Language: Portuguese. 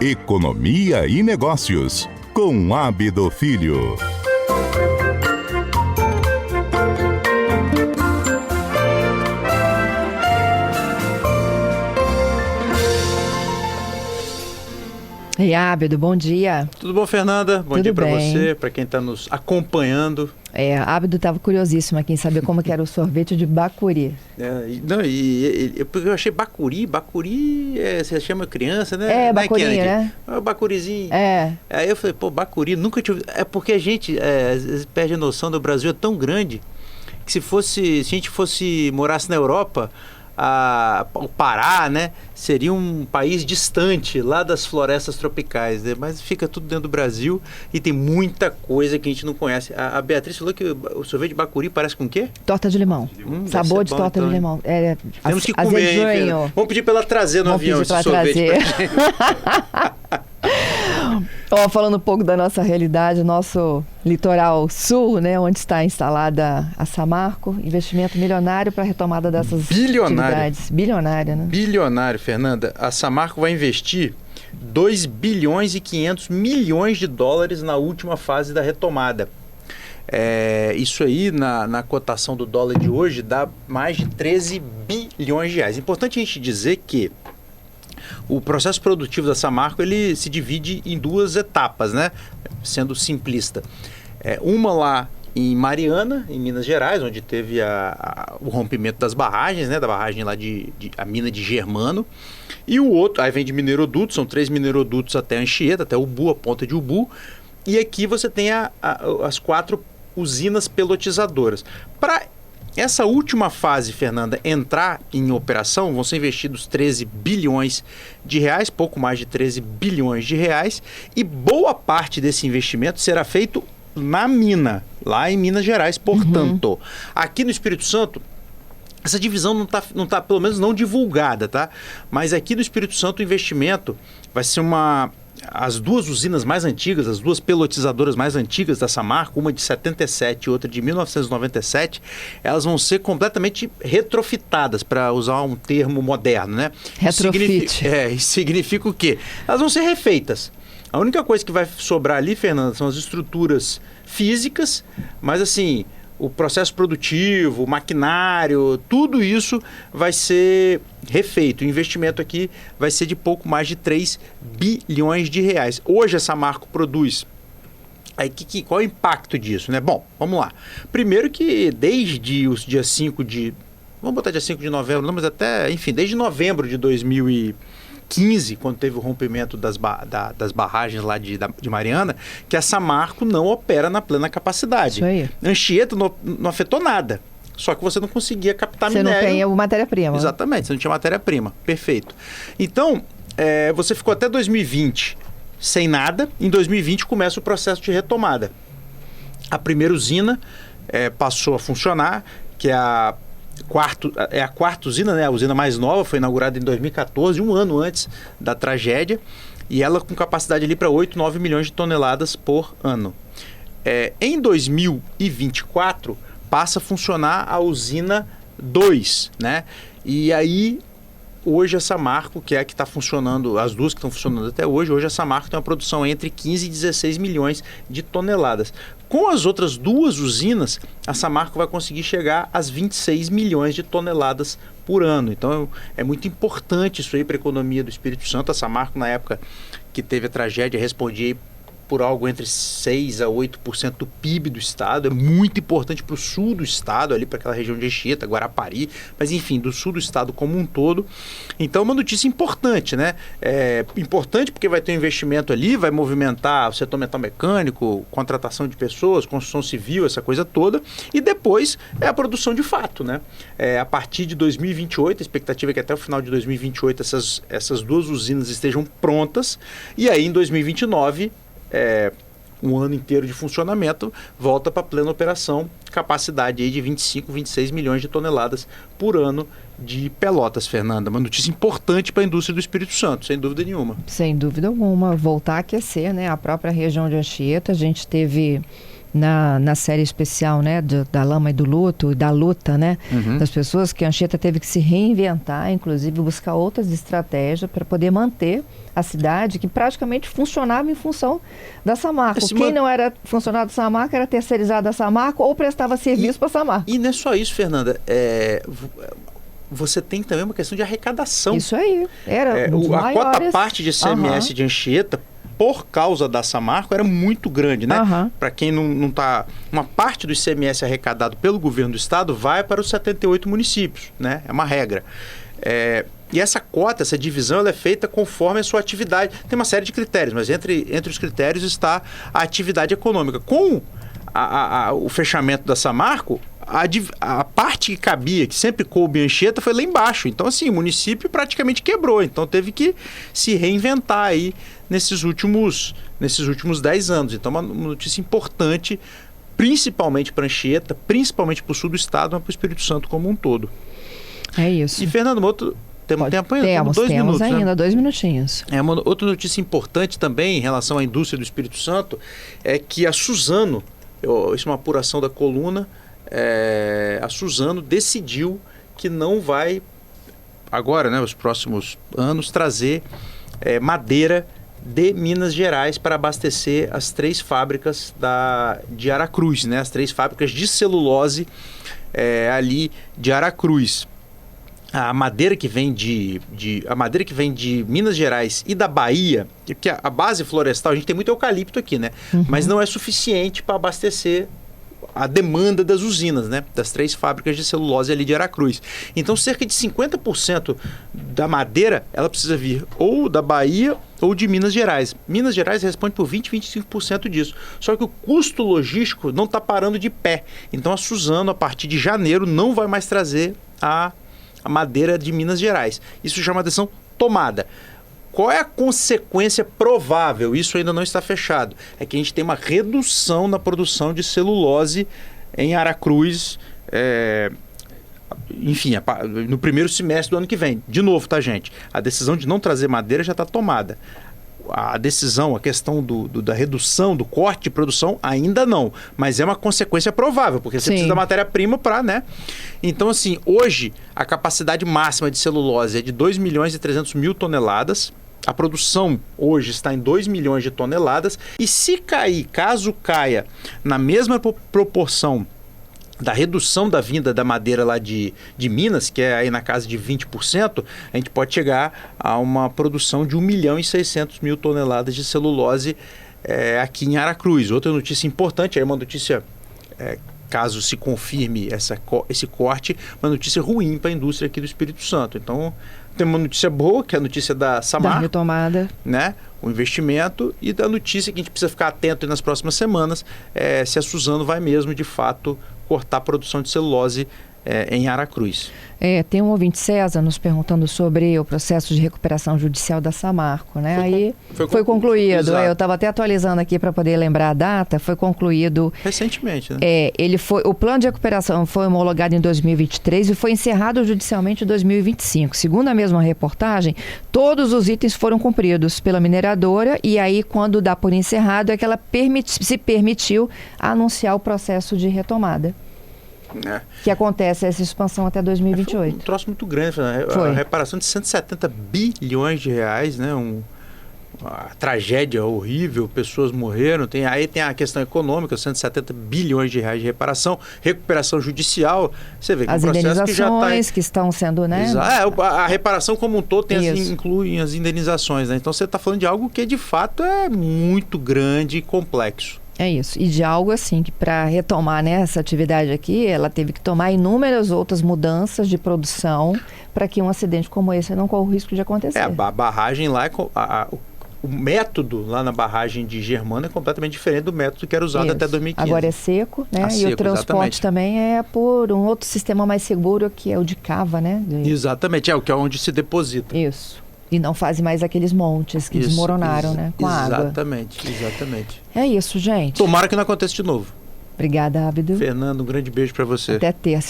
Economia e Negócios, com Ábido Filho. Ei, Ábido, bom dia. Tudo bom, Fernanda? Bom dia para bem. você, para quem está nos acompanhando. Ábido estava curiosíssimo aqui em saber como que era o sorvete de bacuri. Porque eu achei bacuri, você chama criança, né? Bacurinha, né? Bacurizinho. Aí eu falei, bacuri, nunca tive... É porque a gente às vezes perde a noção do Brasil, é tão grande, que se a gente morasse na Europa... o Pará, né, seria um país distante lá das florestas tropicais, né? Mas fica tudo dentro do Brasil e tem muita coisa que a gente não conhece. A Beatriz falou que o sorvete de bacuri parece com o quê? Torta de limão. Sabor de torta de limão. Temos que comer, hein? Vamos pedir para ela trazer no avião esse sorvete pra gente. Falando um pouco da nossa realidade, nosso litoral sul, né, onde está instalada a Samarco, investimento milionário para a retomada dessas atividades. Bilionário, né? Bilionário, Fernanda. A Samarco vai investir 2 bilhões e 500 milhões de dólares na última fase da retomada. Isso aí, na cotação do dólar de hoje, dá mais de 13 bilhões de reais. Importante a gente dizer que o processo produtivo da Samarco, ele se divide em duas etapas, né? Sendo simplista. Uma lá em Mariana, em Minas Gerais, onde teve o rompimento das barragens, né? Da barragem lá a mina de Germano. E o outro, aí vem de minerodutos, são 3 minerodutos até Anchieta, até Ubu, a ponta de Ubu. E aqui você tem as 4 usinas pelotizadoras. Para essa última fase, Fernanda, entrar em operação, vão ser investidos 13 bilhões de reais, pouco mais de 13 bilhões de reais, e boa parte desse investimento será feito na mina, lá em Minas Gerais. Portanto, aqui no Espírito Santo, essa divisão não tá, pelo menos não divulgada, tá? Mas aqui no Espírito Santo o investimento vai ser as duas usinas mais antigas, as duas pelotizadoras mais antigas da Samarco, uma de 77 e outra de 1997, elas vão ser completamente retrofitadas, para usar um termo moderno, né? Retrofit. Isso significa o quê? Elas vão ser refeitas. A única coisa que vai sobrar ali, Fernanda, são as estruturas físicas, mas assim, o processo produtivo, o maquinário, tudo isso vai ser refeito. O investimento aqui vai ser de pouco mais de 3 bilhões de reais. Hoje a Samarco produz. Aí, qual é o impacto disso, né? Bom, vamos lá. Primeiro que desde os dia 5 de... Vamos botar dia 5 de novembro, não, mas até, enfim, desde novembro de 2015, quando teve o rompimento das barragens lá de Mariana, que a Samarco não opera na plena capacidade. Isso aí. Anchieta não afetou nada, só que você não conseguia captar minério. Você não tem matéria-prima. Exatamente, você não tinha matéria-prima. Perfeito. Então, você ficou até 2020 sem nada, em 2020 começa o processo de retomada. A primeira usina passou a funcionar, que é a quarta usina, né? A usina mais nova, foi inaugurada em 2014, um ano antes da tragédia, e ela com capacidade ali para 8, 9 milhões de toneladas por ano. Em 2024, passa a funcionar a usina 2, né? E aí, hoje a Samarco, que é a que está funcionando, as duas que estão funcionando até hoje a Samarco tem uma produção entre 15 e 16 milhões de toneladas. Com as outras duas usinas, a Samarco vai conseguir chegar às 26 milhões de toneladas por ano. Então é muito importante isso aí para a economia do Espírito Santo. A Samarco, na época que teve a tragédia, respondia por algo entre 6% a 8% do PIB do estado. É muito importante para o sul do estado, ali para aquela região de Anchieta, Guarapari, mas enfim, do sul do estado como um todo. Então, uma notícia importante, né? Importante porque vai ter um investimento ali, vai movimentar o setor metal mecânico, contratação de pessoas, construção civil, essa coisa toda. E depois é a produção de fato, né? A partir de 2028, a expectativa é que até o final de 2028 essas duas usinas estejam prontas. E aí, em 2029... um ano inteiro de funcionamento, volta para plena operação, capacidade aí de 25, 26 milhões de toneladas por ano de Pelotas, Fernanda. Uma notícia importante para a indústria do Espírito Santo, sem dúvida nenhuma. Sem dúvida alguma, voltar a aquecer, né? A própria região de Anchieta, a gente teve na série especial, né, da lama e do luto, da luta, né, das pessoas, que a Anchieta teve que se reinventar, inclusive buscar outras estratégias para poder manter a cidade, que praticamente funcionava em função da Samarco. Quem não era funcionário da Samarco era terceirizado da Samarco ou prestava serviço para a Samarco. E não é só isso, Fernanda. Você tem também uma questão de arrecadação. Isso aí. Era a quota parte de ICMS de Anchieta, por causa da Samarco, era muito grande, né? Para quem não está... Uma parte do ICMS arrecadado pelo governo do estado vai para os 78 municípios, né? É uma regra. E essa cota, essa divisão, ela é feita conforme a sua atividade. Tem uma série de critérios, mas entre os critérios está a atividade econômica. Com o fechamento da Samarco, a parte que cabia, que sempre coube em Anchieta, foi lá embaixo. Então, assim, o município praticamente quebrou. Então, teve que se reinventar aí nesses últimos 10 anos. Então, uma notícia importante, principalmente para Anchieta, principalmente para o sul do estado, mas para o Espírito Santo como um todo. É isso. E, Fernando, temos tempo ainda? Temos 2 minutos, ainda, né? 2 minutinhos. Outra notícia importante também em relação à indústria do Espírito Santo é que a Suzano, isso é uma apuração da coluna, a Suzano decidiu que não vai, agora, né, os próximos anos, trazer madeira de Minas Gerais para abastecer as 3 fábricas de Aracruz, né, as 3 fábricas de celulose ali de Aracruz. A madeira que vem a madeira que vem de Minas Gerais e da Bahia, porque a base florestal, a gente tem muito eucalipto aqui, né? Mas não é suficiente para abastecer a demanda das usinas, né? Das 3 fábricas de celulose ali de Aracruz. Então, cerca de 50% da madeira, ela precisa vir ou da Bahia ou de Minas Gerais. Minas Gerais responde por 25% disso. Só que o custo logístico não está parando de pé. Então, a Suzano, a partir de janeiro, não vai mais trazer a madeira de Minas Gerais. Isso já é uma decisão tomada. Qual é a consequência provável? Isso ainda não está fechado. É que a gente tem uma redução na produção de celulose em Aracruz, enfim, no primeiro semestre do ano que vem. De novo, tá, gente? A decisão de não trazer madeira já está tomada. A decisão, a questão da redução, do corte de produção, ainda não. Mas é uma consequência provável, porque você precisa da matéria-prima para, né? Então, assim, hoje, a capacidade máxima de celulose é de 2.300.000 toneladas. A produção hoje está em 2 milhões de toneladas. E se cair, caso caia, na mesma proporção da redução da vinda da madeira lá de Minas, que é aí na casa de 20%, a gente pode chegar a uma produção de 1.600.000 toneladas de celulose aqui em Aracruz. Outra notícia importante, aí uma notícia, caso se confirme esse corte, uma notícia ruim para a indústria aqui do Espírito Santo. Então, tem uma notícia boa, que é a notícia da Samarco, da retomada, né? O investimento, e da notícia que a gente precisa ficar atento nas próximas semanas, se a Suzano vai mesmo, de fato, cortar a produção de celulose em Aracruz. Tem um ouvinte, César, nos perguntando sobre o processo de recuperação judicial da Samarco, né? Foi concluído. Eu estava até atualizando aqui para poder lembrar a data. Foi concluído recentemente, né? O plano de recuperação foi homologado em 2023 e foi encerrado judicialmente em 2025. Segundo a mesma reportagem, todos os itens foram cumpridos pela mineradora, e aí, quando dá por encerrado, é que ela se permitiu anunciar o processo de retomada. Que acontece essa expansão até 2028. Foi um troço muito grande, a reparação de 170 bilhões de reais, né? Uma tragédia horrível, pessoas morreram. Aí tem a questão econômica, 170 bilhões de reais de reparação, recuperação judicial. Você vê que as é um processo que já que estão sendo, né? A reparação como um todo inclui as indenizações, né? Então você está falando de algo que de fato é muito grande e complexo. É isso. E de algo assim que, para retomar, né, essa atividade aqui, ela teve que tomar inúmeras outras mudanças de produção para que um acidente como esse não corra o risco de acontecer. A barragem lá, o método lá na barragem de Germano é completamente diferente do método que era usado até 2015. Agora é seco, né? E o transporte também é por um outro sistema mais seguro, que é o de cava, né? Exatamente, que é onde se deposita. Isso. E não fazem mais aqueles montes que desmoronaram, né? Com a água. Exatamente. É isso, gente. Tomara que não aconteça de novo. Obrigada, Ábido. Fernando, um grande beijo para você. Até terça.